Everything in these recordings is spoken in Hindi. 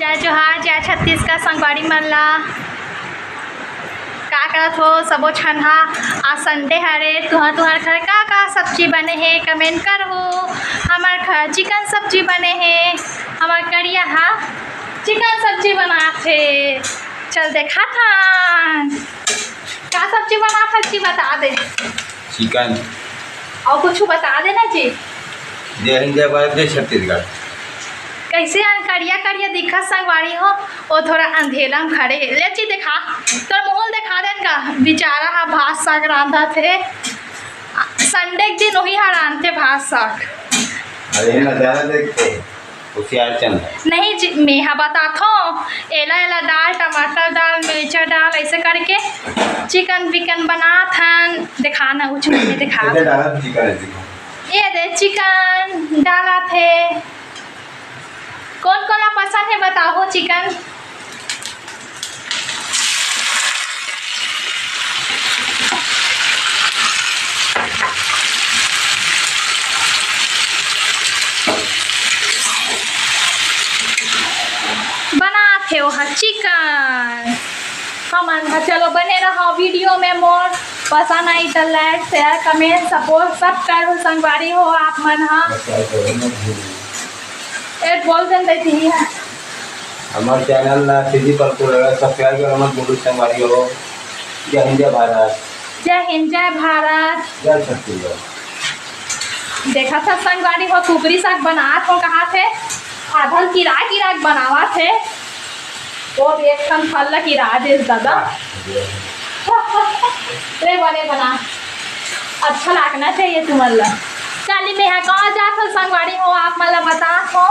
जय जोहार जय छत्तीसगढ़ संगवारी मन ला का करत हो सबो छन हा। आज संडे हरे तुहर घर का सब्जी बने हे कमेंट करहु। हमार घर चिकन सब्जी बने हे। हमार करिया हा चिकन सब्जी बनाथे। चल देखा था का सब्जी बना जी बता दे। चिकन और कुछ बता देना जी। जय हिंद जय भारत जय छत्तीसगढ़। कैसे करिया करिया दिखा संगवारी हो वो थोड़ा अंधेरा में खड़े है। ले ची दिखा तो मुहल दिखा देन का बेचारा हा भात साग रांधा थे। संडे के दिन वही हा रांधते भात साग। अरे नजारा देखते होशियार चंद नहीं जी मैं हा बताता हूँ। एला एला दाल टमाटर दाल मिर्चा डाल ऐसे करके चिकन विकन बना था। दिखाना कुछ नहीं दिखा ये दे चिकन डाला थे। कौन कौन पसंद है बताओ चिकन। बनाते हो चिकन हम चलो बने रहो वीडियो में। मोर पसंद आई तो लाइक शेयर कमेंट सपोर्ट सब करो संगवारी हो आप मन हा। एक बोल देती है हमारे चैनल ना सीधी पर पूरा सब्सक्राइब करो मत बोलो संगवारी हो। जय हिंद जय भारत जय हिंद जय भारत जय छत्तीसगढ़। देखा था संगवारी हो कुकरी साग बना तो कहा थे आधल किरा किरा बनावा थे और एक कन फल किरा दे दादा रे बने बना अच्छा लगना चाहिए तुम्हारा। गाली में है कहाँ जात हो संगवारी हो आप मतलब बता हो।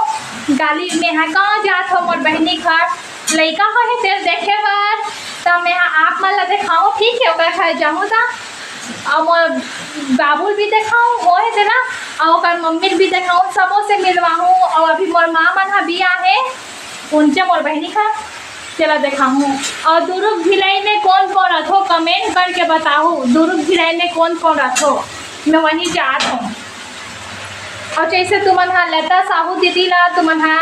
गाली में है कहाँ जात हो मोर बहनी घर लड़का हो है तेरे देखे बार तब मैं आप मतलब दिखाऊँ ठीक है ओकर घर जाऊँ था और मोर बाबुल भी दिखाऊँ वो है तेरा और ओकर मम्मी भी दिखाऊँ सबों से मिलवाऊँ। और अभी मोर माँ मन बिया है उनसे मोर बहनी घर चला दिखाऊँ। और दुर्ग भिलाई में कौन कौन रखो कमेंट करके बताओ। दुर्ग भिलाई में कौन कौन रखो मैं वहीं जात हूँ। और जैसे तुमन हा लता साहू दीदी ला तुमन हा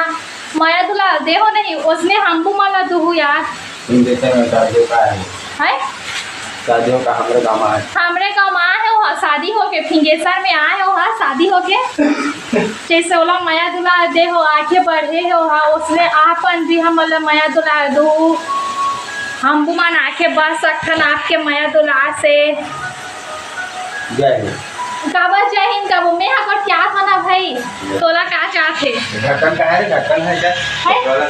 माया दुला देहो नहीं उसने हमबू माला दुहू यार है शादियों का हमारे गाँव है। हमरे गाँव में आए हो शादी हो के फिंगेसर में आए हो शादी हो के जैसे ओला माया दुला दे हो आगे बढ़े हो उसने आपन भी हम माया दुला दू हमबू मन आके बढ़ सकथन आपके माया दुला से। जय हिंद काबर जय हिंद का मैं अगर क्या था ना भाई तोला क्या चाहते ढक्कन का है ढक्कन है क्या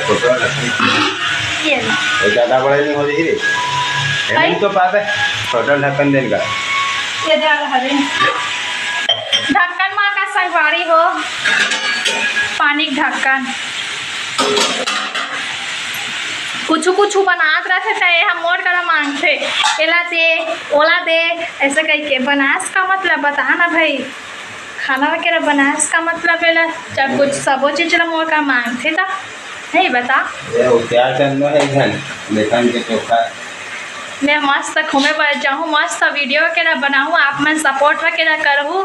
छोटा ये ज़्यादा बड़ा नहीं हो रही रे नहीं तो पास है छोटा ढक्कन देने का ये डाल हरे ढक्कन माँ का संगवारी हो पानी ढक्कन कुछ बनात रहते थे हम मोर करा मांगते एला दे ओला दे ऐसे कह के बनास का मतलब बता ना भाई खाना वगैरह बनास का मतलब है जब कुछ सबो चीज मोर का मांगते था नहीं बता मैं मस्त घूमे बढ़ जाऊँ मस्त वीडियो वगैरह बनाऊँ आप मैं सपोर्ट वगैरह करूँ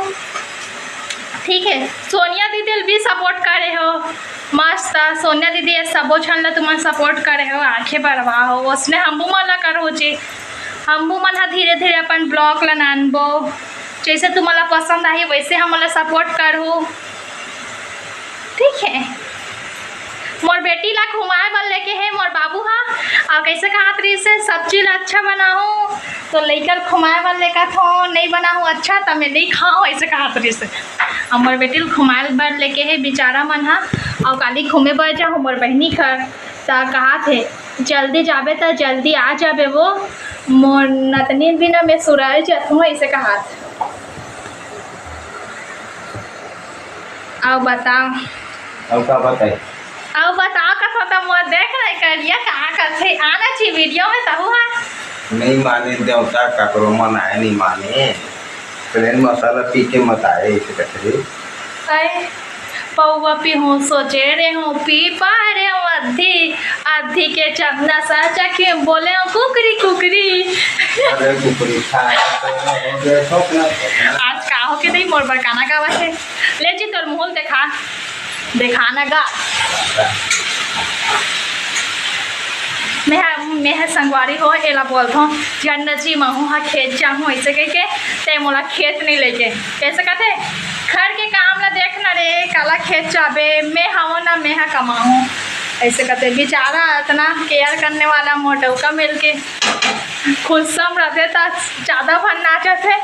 ठीक है। सोनिया दीदी भी सपोर्ट करे हो मस्त सोनिया दीदी सबो छन ला तुम सपोर्ट करे हो आंखें बढ़वा हो उसने हमबू मन ला करो जी हमबू मन हा धीरे धीरे अपन ब्लॉग ला नानबो जैसे तुम्हारा पसंद आई वैसे हम ला सपोर्ट करो ठीक है। मोर बेटी ला घुमाए बल लेके है मोर बाबू हा और कैसे कहा तरी से सब चीज़ अच्छा बनाऊँ तो लेकर घुमाए बल लेकर थो नहीं बनाऊँ अच्छा तो मैं नहीं खाऊँ ऐसे कहा तरी से। और मोर बेटी घुमाए बर लेके है बेचारा मन हा और काली घूमे बर जाऊँ मोर बहनी घर तो कहा थे जल्दी जाबे तो जल्दी आ जाबे वो मोर नतनी भी ना मैं सुराय जाऊँ ऐसे कहा थे। और बताओ अब का बताए अब बताओ कथा तो मोर देख रहे करिया कहाँ करते आना चाहिए वीडियो में तहु है नहीं माने देवता ककरो मन आए नहीं माने प्लेन मसाला पी के मत आए इसे कहे पौवा पी हूँ सोचे रे हूँ पी पा रहे हूँ अधी अधी के चंदा सा चखे बोले हूँ कुकरी कुकरी अरे कुकरी आज का हो के नहीं मोर बरकाना का बात है ले जी तोर मुहल दिखाना गा मैं है संगवारी हो एला बोलता हूँ जन जी महू हाँ खेत जाऊँ ऐसे कह के ते मोला खेत नहीं लेके कैसे कहते घर के काम ला देखना रे काला खेत चाबे मैं हूँ ना मैं हाँ कमाऊँ ऐसे कहते बेचारा इतना केयर करने वाला मोटो का मिल के खुशम रहते तो ज़्यादा भर नाचत है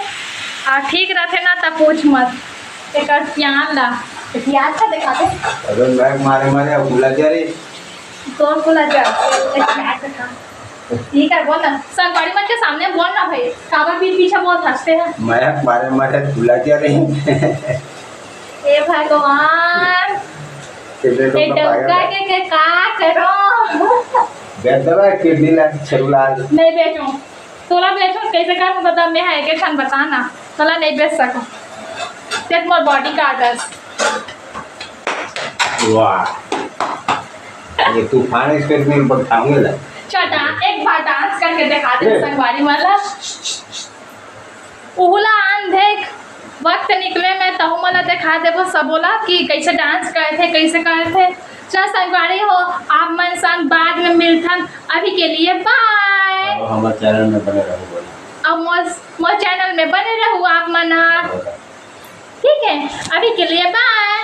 और ठीक रहते ना तब पूछ मत एक प्यान ला प्याज का दिखा दे अरे बैग मारे मारे अब भूला जा रही कौन बोला जा ठीक है बोल ना संगवारी मन के सामने बोल ना भाई काबर बीच पीछे बहुत हंसते हैं मैं मारे मारे भूला जा रही हे भगवान ये डंका के का करो बेच दबा किडनी ला छरुलाल नहीं बेचूं तोला बेचूं कैसे कर बता मैं है के क्षण बताना तोला नहीं बेच सको तेरे मोर बॉडी कार्डस वाह ये तूफान एक्सपेरिमेंट पर खाऊंगा चटा एक बार डांस करके दिखा दे संगवारी वाला उहुला आन देख वक्त निकले में तहु मला दिखा दे वो सब बोला कि कैसे डांस कैसे करे थे चल संगवारी हो आप मन संग बाद में मिलथन अभी के लिए बाय हमारे चैनल में बने रहो अब मोर चैनल में बने रहो आप मना ठीक है अभी के लिए बाय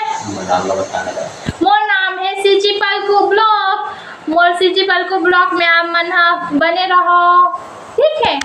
मोर नाम है सीजी पलकू ब्लॉग मोर सीजी पलकू ब्लॉग में आप मन बने रहो ठीक है।